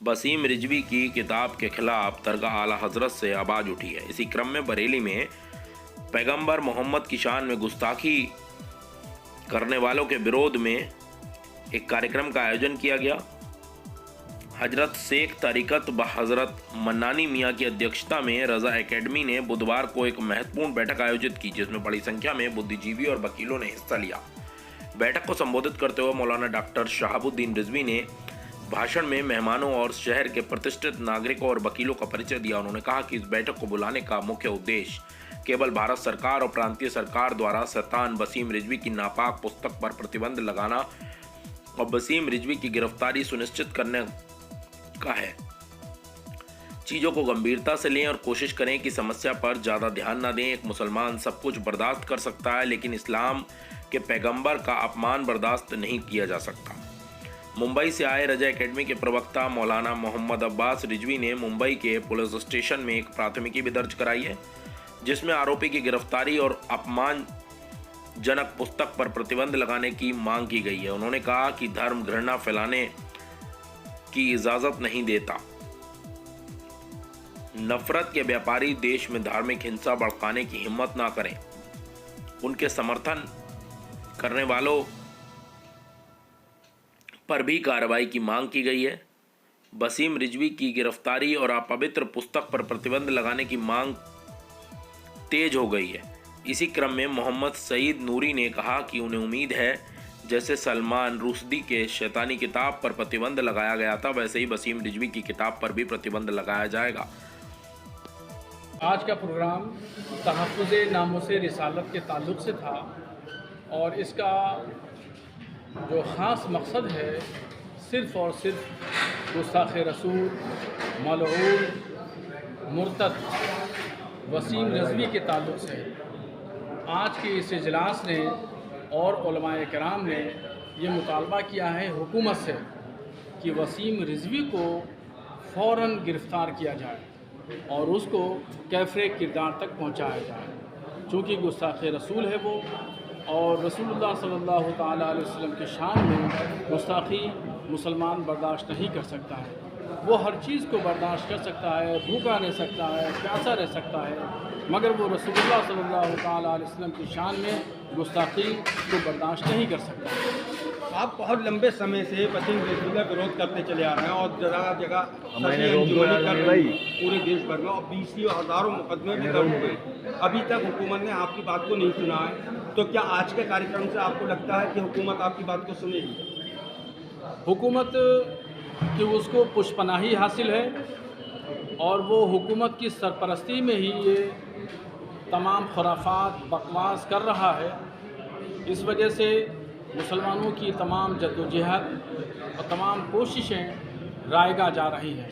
वसीम रिजवी की किताब के खिलाफ दरगाह आला हजरत से आवाज़ उठी है। इसी क्रम में बरेली में पैगंबर मोहम्मद की शान में गुस्ताखी करने वालों के विरोध में एक कार्यक्रम का आयोजन किया गया। हजरत शेख तरीक़त व हजरत मन्नानी मियाँ की अध्यक्षता में रज़ा एकेडमी ने बुधवार को एक महत्वपूर्ण बैठक आयोजित की, जिसमें बड़ी संख्या में बुद्धिजीवी और वकीलों ने हिस्सा लिया। बैठक को संबोधित करते हुए मौलाना डॉक्टर शहाबुद्दीन रिजवी ने भाषण में मेहमानों और शहर के प्रतिष्ठित नागरिकों और वकीलों का परिचय दिया। उन्होंने कहा कि इस बैठक को बुलाने का मुख्य उद्देश्य केवल भारत सरकार और प्रांतीय सरकार द्वारा शैतान वसीम रिजवी की नापाक पुस्तक पर प्रतिबंध लगाना और वसीम रिजवी की गिरफ्तारी सुनिश्चित करने का है। चीज़ों को गंभीरता से लें और कोशिश करें कि समस्या पर ज़्यादा ध्यान न दें। एक मुसलमान सब कुछ बर्दाश्त कर सकता है, लेकिन इस्लाम के पैगंबर का अपमान बर्दाश्त नहीं किया जा सकता। मुंबई से आए रज़ा एकेडमी के प्रवक्ता मौलाना मोहम्मद अब्बास रिजवी ने मुंबई के पुलिस स्टेशन में एक प्राथमिकी भी दर्ज कराई है, जिसमें आरोपी की गिरफ्तारी और अपमानजनक पुस्तक पर प्रतिबंध लगाने की मांग की गई है। उन्होंने कहा कि धर्म घृणा फैलाने की इजाज़त नहीं देता। नफरत के व्यापारी देश में धार्मिक हिंसा भड़काने की हिम्मत ना करें। उनके समर्थन करने वालों पर भी कार्रवाई की मांग की गई है। वसीम रिजवी की गिरफ्तारी और अपवित्र पुस्तक पर प्रतिबंध लगाने की मांग तेज हो गई है। इसी क्रम में मोहम्मद सईद नूरी ने कहा कि उन्हें उम्मीद है जैसे सलमान रुश्दी के शैतानी किताब पर प्रतिबंध लगाया गया था, वैसे ही वसीम रिजवी की किताब पर भी प्रतिबंध लगाया जाएगा। आज का प्रोग्राम तहफ़्फ़ुज़ नामुस रिसालत के ताल्लुक़ से था और इसका जो ख़ास मकसद है सिर्फ़ और सिर्फ गुस्ताख़ रसूल मलऊन मुर्तद वसीम रिजवी के ताल्लुक़ से आज के इस इजलास ने और उलमाए किराम ने ये मुतालबा किया है हुकूमत से कि वसीम रिजवी को फ़ौरन गिरफ़्तार किया जाए और उसको कैफ़रे किरदार तक पहुंचाया जाए। चूँकि गुस्ताख़ रसूल है वो और रसूलुल्लाह सल्लल्लाहु तआला अलैहि वसल्लम की शान में गुस्ताखी मुसलमान बर्दाश्त नहीं कर सकता है। वो हर चीज़ को बर्दाश्त कर सकता है, भूखा रह सकता है, प्यासा रह सकता है, मगर वो रसूलुल्लाह सल्लल्लाहु तआला अलैहि वसल्लम की शान में गुस्ताखी को बर्दाश्त नहीं कर सकता। आप बहुत लंबे समय से वसीम रिजवी का विरोध करते चले आ रहे हैं और जगह जगह कर रही पूरे देश भर में और 20 हज़ारों मुकदमे भी दर्ज हुए। अभी तक हुकूमत ने आपकी बात को नहीं सुना है, तो क्या आज के कार्यक्रम से आपको लगता है कि हुकूमत आपकी बात को सुनेगी? हुकूमत कि उसको पुष्पनाही हासिल है और वो हुकूमत की सरपरस्ती में ही ये तमाम खुराफात बकवास कर रहा है। इस वजह से मुसलमानों की तमाम जद्दोजहद और तमाम कोशिशें रायगा जा रही हैं,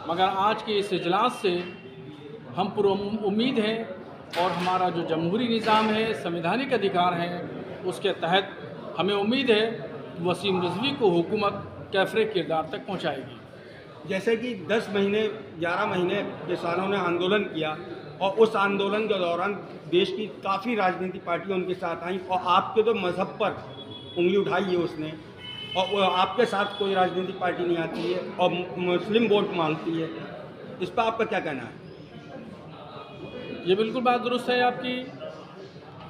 मगर आज के इस इजलास से हम पुरुम्मीद हैं और हमारा जो जमहूरी निज़ाम है, संवैधानिक अधिकार हैं, उसके तहत हमें उम्मीद है वसीम रिजवी को हुकूमत कैफ़रे किरदार तक पहुंचाएगी। जैसे कि 10 महीने 11 महीने किसानों ने आंदोलन किया और उस आंदोलन के दौरान देश की काफ़ी राजनीतिक पार्टियां उनके साथ आईं और आपके तो मज़हब पर उंगली उठाई है उसने, और आपके साथ कोई राजनीतिक पार्टी नहीं आती है और मुस्लिम वोट मांगती है। इस पर आपका क्या कहना है? ये बिल्कुल बात दुरुस्त है आपकी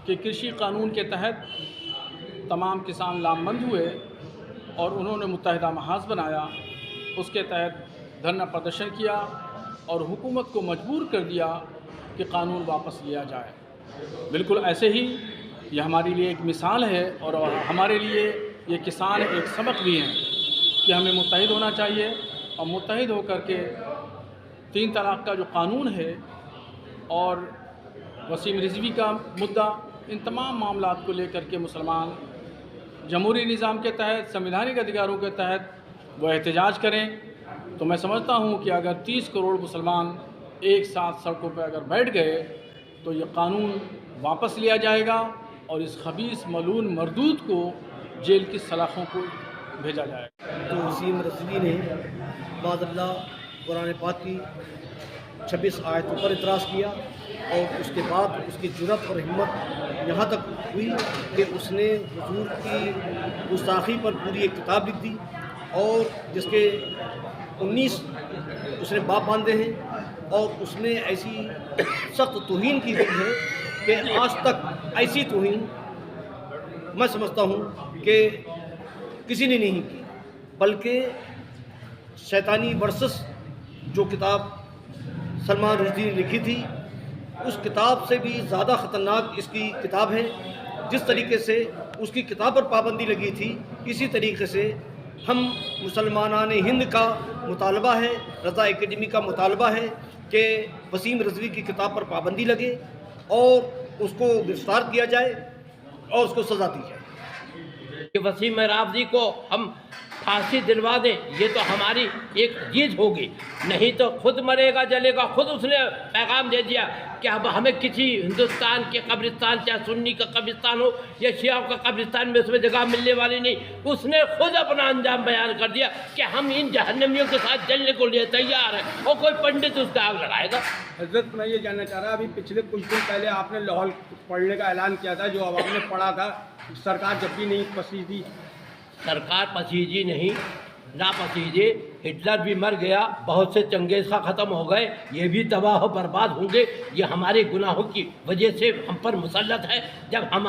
कि कृषि कानून के तहत तमाम किसान लामबंद हुए और उन्होंने मुत्तहिदा महाज बनाया, उसके तहत धरना प्रदर्शन किया और हुकूमत को मजबूर कर दिया कि कानून वापस लिया जाए। बिल्कुल ऐसे ही ये हमारे लिए एक मिसाल है और हमारे लिए ये किसान एक सबक भी हैं कि हमें मुत्तहिद होना चाहिए और मुत्तहिद होकर के 3 तलाक़ का जो कानून है और वसीम रिजवी का मुद्दा, इन तमाम मामलात को लेकर के मुसलमान जमहूरी निज़ाम के तहत संवैधानिक अधिकारों के तहत वो एहतजाज करें। तो मैं समझता हूँ कि अगर 30 करोड़ मुसलमान एक साथ सड़कों पर अगर बैठ गए तो ये कानून वापस लिया जाएगा और इस खबीस मलून मरदूद को जेल की सलाखों को भेजा जाएगा। तो वसीम रिजवी ने बाज़ल्लाह कुरान पाक की 26 आयतों पर इतराज़ किया और उसके बाद उसकी जुर्रत और हिम्मत यहाँ तक हुई कि उसने हुजूर की गुस्ताखी पर पूरी एक किताब लिख दी और जिसके 19 उसने बाप बांधे हैं और उसने ऐसी सख्त तौहीन की गई है कि आज तक ऐसी तौहीन मैं समझता हूँ कि किसी ने नहीं की। बल्कि शैतानी वर्सेस जो किताब सलमान रुश्दी ने लिखी थी, उस किताब से भी ज़्यादा ख़तरनाक इसकी किताब है। जिस तरीके से उसकी किताब पर पाबंदी लगी थी, इसी तरीके से हम मुसलमानान हिंद का मुतालबा है, रज़ा एकेडमी का मुतालबा है कि वसीम रज़वी की किताब पर पाबंदी लगे और उसको गिरफ्तार किया जाए और उसको सज़ा दी जाए। कि वसीम रावजी को हम फांसी दिलवा दें, ये तो हमारी एक जीत होगी। नहीं तो खुद मरेगा जलेगा। खुद उसने पैगाम दे दिया कि अब हमें किसी हिंदुस्तान के कब्रिस्तान, चाहे सुन्नी का कब्रिस्तान हो या शियाओं का कब्रिस्तान में, उसमें जगह मिलने वाली नहीं। उसने खुद अपना अंजाम बयान कर दिया कि हम इन जहन्नमियों के साथ जलने को लिए तैयार हैं और कोई पंडित उसका आग लगाएगा। हजरत, मैं ये जानना चाह रहा, अभी पिछले कुछ दिन पहले आपने लाहौर पढ़ने का ऐलान किया था, जो अब आपने पढ़ा था, सरकार जब भी नहीं पसीजी। सरकार पसीजी नहीं, ना पसीजे। हिटलर भी मर गया, बहुत से चंगेज़ खां ख़त्म हो गए, ये भी तबाह बर्बाद होंगे। ये हमारे गुनाहों की वजह से हम पर मुसल्लत है। जब हम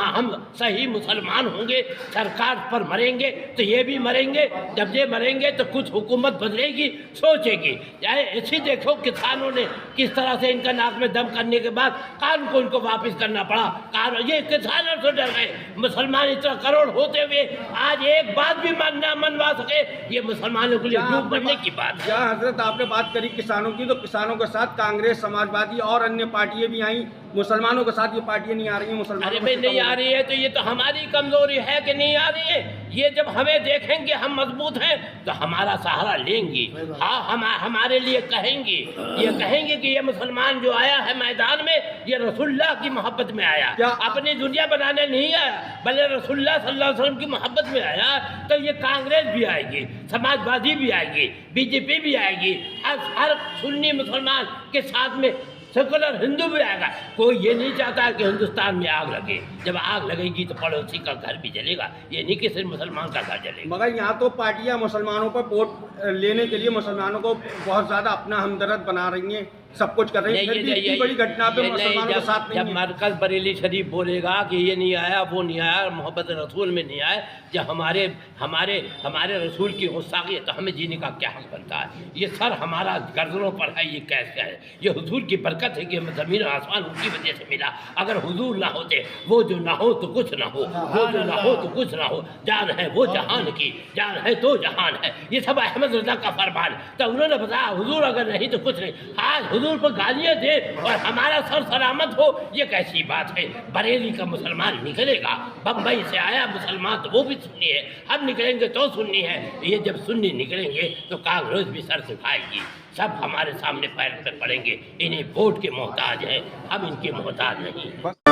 सही मुसलमान होंगे, सरकार पर मरेंगे तो ये भी मरेंगे। जब ये मरेंगे तो कुछ हुकूमत बदलेगी, सोचेगी। चाहे ऐसी देखो किसानों ने किस तरह से इनका नाक में दम करने के बाद कानून को इनको वापस करना पड़ा। कानून ये किसानों से डर गए। मुसलमान इतना करोड़ होते हुए आज एक बात भी ना मनवा सके, ये मुसलमानों के लिए डूब बनने की बात है। जहाँ हजरत आपने बात करी किसानों की, तो किसानों के साथ कांग्रेस, समाजवादी और अन्य पार्टियां भी आई। मुसलमानों के साथ ये पार्टियां नहीं आ रही हैं। मुसलमानों अरे भाई नहीं आ रही है तो ये तो हमारी कमजोरी है कि नहीं आ रही है। ये जब हमें देखेंगे हम मजबूत हैं तो हमारा सहारा लेंगी। हाँ, हमारे लिए कहेंगी, ये कहेंगे कि ये मुसलमान जो आया है मैदान में, ये रसूलुल्लाह की मोहब्बत में आया, अपनी दुनिया बनाने नहीं आया, बल्कि रसूलुल्लाह सल्लल्लाहु अलैहि वसल्लम की मोहब्बत में आया। तो ये कांग्रेस भी आएगी, समाजवादी भी आएगी, बीजेपी भी आएगी, हर सुन्नी मुसलमान के साथ में सेकुलर हिंदू भी आएगा। कोई ये नहीं चाहता कि हिंदुस्तान में आग लगे। जब आग लगेगी तो पड़ोसी का घर भी जलेगा, ये नहीं कि सिर्फ मुसलमान का घर जलेगा। मगर यहाँ तो पार्टियां मुसलमानों पर वोट लेने के लिए मुसलमानों को बहुत ज़्यादा अपना हमदर्द बना रही हैं, सब कुछ कर रही है। फिर भी इतनी बड़ी घटना पे मुसलमानों के साथ नहीं है। जब मरकज़ बरेली शरीफ बोलेगा कि ये नहीं आया, वो नहीं आया, मोहब्बत रसूल में नहीं आया, जब हमारे रसूल की गुस्ताखी है तो हमें जीने का क्या हक बनता है। ये सर हमारा गर्दनों पर है, ये कैसे है। ये हुजूर की बरकत है कि हमें ज़मीन और आसमान उनकी वजह से मिला। अगर हुजूर ना होते, वो जो ना हो तो कुछ ना हो, वो जो ना हो तो कुछ ना हो। जान है वो जहान की, जान है तो जहान है। ये सब अहमद रज़ा का फरमान। तो उन्होंने बताया हुजूर अगर नहीं तो कुछ नहीं। आज हुजूर पर गालियाँ दे और हमारा सर सलामत हो, ये कैसी बात है। बरेली का मुसलमान निकलेगा, बम्बई से आया मुसलमान तो वो भी सुन्नी है, हम निकलेंगे तो सुन्नी है। ये जब सुन्नी निकलेंगे तो कांग्रेस भी सर झुकाएगी। सब हमारे सामने पैर पे पड़ेंगे। इन्हें वोट के मोहताज हैं, हम इनके मोहताज नहीं।